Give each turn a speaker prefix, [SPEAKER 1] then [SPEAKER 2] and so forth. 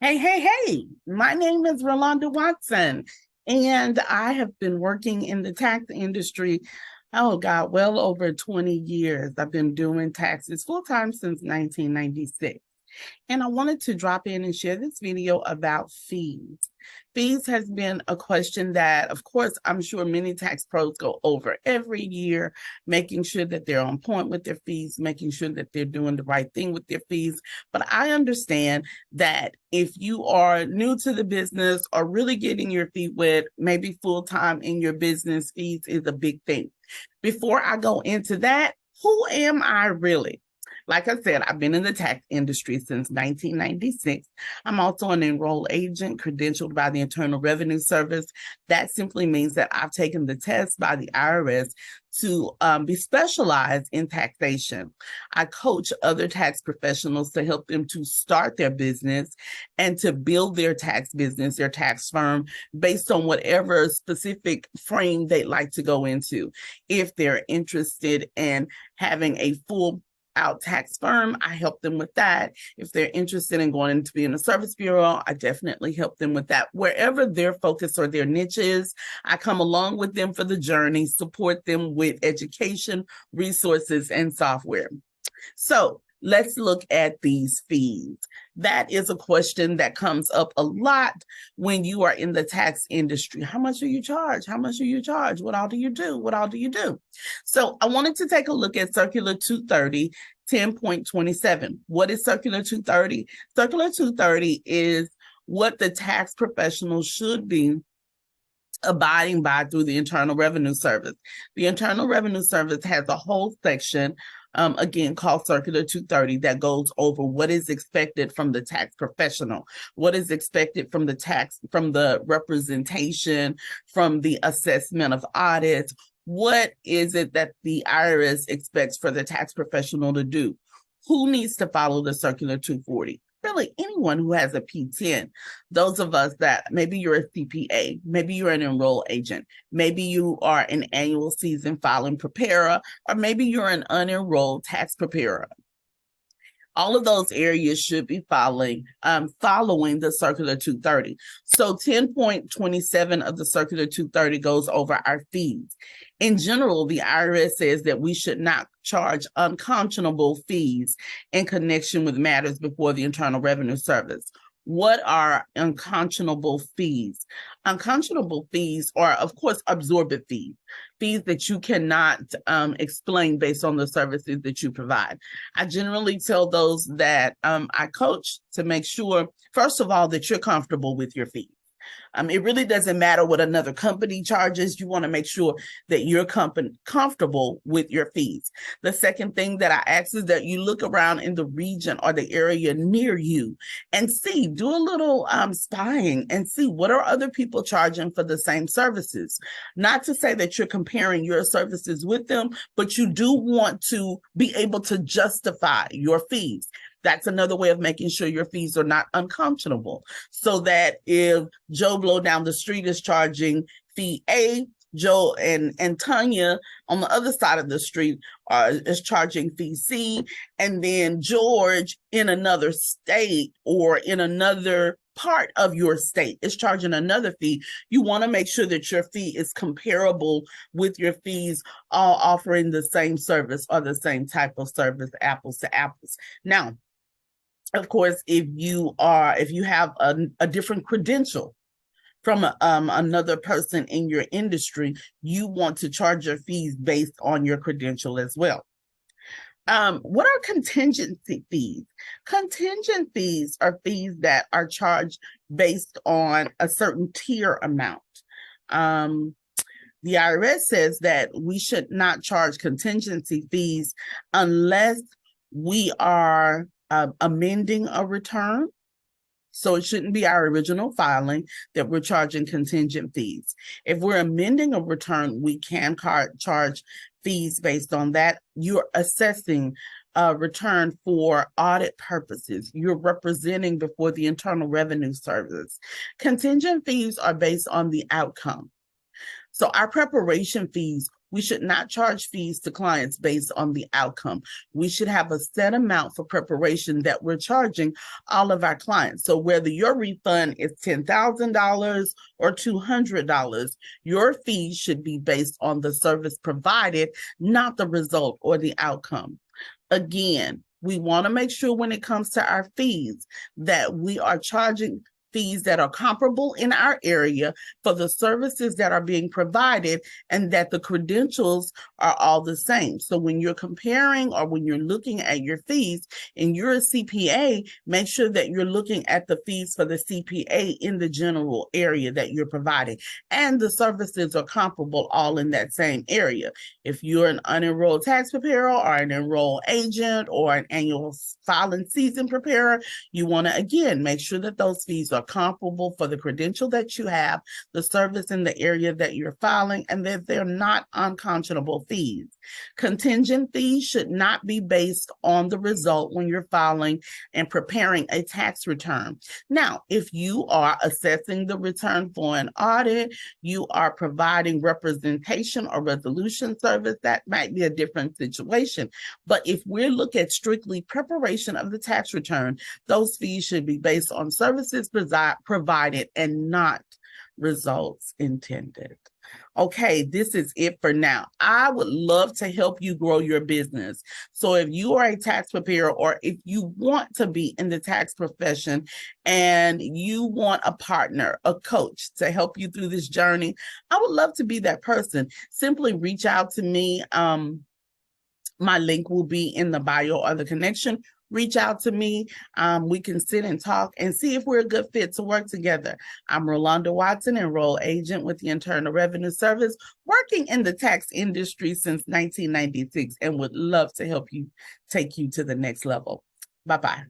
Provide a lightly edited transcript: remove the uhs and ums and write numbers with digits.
[SPEAKER 1] Hey, my name is Rolanda Watson, and I have been working in the tax industry, oh God, well over 20 years. I've been doing taxes full time since 1996. And I wanted to drop in and share this video about fees. Fees has been a question that, of course, I'm sure many tax pros go over every year, making sure that they're on point with their fees, making sure that they're doing the right thing with their fees. But I understand that if you are new to the business or really getting your feet wet, maybe full time in your business, fees is a big thing. Before I go into that, who am I really? Like I said, I've been in the tax industry since 1996. I'm also an enrolled agent credentialed by the Internal Revenue Service. That simply means that I've taken the test by the IRS to be specialized in taxation. I coach other tax professionals to help them to start their business and to build their tax business, their tax firm, based on whatever specific frame they'd like to go into. If they're interested in having a full out tax firm, I help them with that. If they're interested in going into being a service bureau, I definitely help them with that. Wherever their focus or their niche is, I come along with them for the journey, support them with education, resources, and software. So let's look at these fees. That is a question that comes up a lot when you are in the tax industry. How much do you charge? How much do you charge? What all do you do? What all do you do? So I wanted to take a look at Circular 230, 10.27. What is Circular 230? Circular 230 is what the tax professionals should be abiding by through the Internal Revenue Service. The Internal Revenue Service has a whole section, again, called Circular 230 that goes over what is expected from the tax professional, what is expected from the representation, from the assessment of audits. What is it that the IRS expects for the tax professional to do? Who needs to follow the Circular 240? Really, anyone who has a P10. Those of us that maybe you're a CPA, maybe you're an enrolled agent, maybe you are an annual season filing preparer, or maybe you're an unenrolled tax preparer. All of those areas should be following the Circular 230. So 10.27 of the Circular 230 goes over our fees. In general, the IRS says that we should not charge unconscionable fees in connection with matters before the Internal Revenue Service. What are unconscionable fees? Unconscionable fees are, of course, absorbent fees, fees that you cannot explain based on the services that you provide. I generally tell those that I coach to make sure, first of all, that you're comfortable with your fees. It really doesn't matter what another company charges. You want to make sure that you're comfortable with your fees. The second thing that I ask is that you look around in the region or the area near you and see, do a little spying and see what are other people charging for the same services. Not to say that you're comparing your services with them, but you do want to be able to justify your fees. That's another way of making sure your fees are not unconscionable. So that if Joe Blow down the street is charging fee A, Joe and Tanya on the other side of the street is charging fee C, and then George in another state or in another part of your state is charging another fee, you want to make sure that your fee is comparable with your fees all offering the same service or the same type of service, apples to apples. Now, of course, if you have a different credential from another person in your industry, you want to charge your fees based on your credential as well. What are contingency fees? Contingent fees are fees that are charged based on a certain tier amount. The IRS says that we should not charge contingency fees unless we are amending a return. So it shouldn't be our original filing that we're charging contingent fees. If we're amending a return, we can charge fees based on that. You're assessing a return for audit purposes. You're representing before the Internal Revenue Service. Contingent fees are based on the outcome. So our preparation fees We should not charge fees to clients based on the outcome. We should have a set amount for preparation that we're charging all of our clients. So whether your refund is $10,000 or $200, your fees should be based on the service provided, not the result or the outcome. Again, we want to make sure when it comes to our fees that we are charging fees that are comparable in our area for the services that are being provided, and that the credentials are all the same. So when you're comparing or when you're looking at your fees and you're a CPA, make sure that you're looking at the fees for the CPA in the general area that you're providing, and the services are comparable all in that same area. If you're an unenrolled tax preparer or an enrolled agent or an annual filing season preparer, you want to, again, make sure that those fees are comparable for the credential that you have, the service in the area that you're filing, and that they're not unconscionable fees. Contingent fees should not be based on the result when you're filing and preparing a tax return. Now, if you are assessing the return for an audit, you are providing representation or resolution service, that might be a different situation. But if we look at strictly preparation of the tax return, those fees should be based on services provided and not results intended. Okay, this is it for now. I would love to help you grow your business. So if you are a tax preparer, or if you want to be in the tax profession and you want a partner, a coach to help you through this journey, I would love to be that person. Simply reach out to me. My link will be in the bio or the connection. Reach out to me. We can sit and talk and see if we're a good fit to work together. I'm Rolanda Watson, enrolled agent with the Internal Revenue Service, working in the tax industry since 1996, and would love to help you take you to the next level. Bye-bye.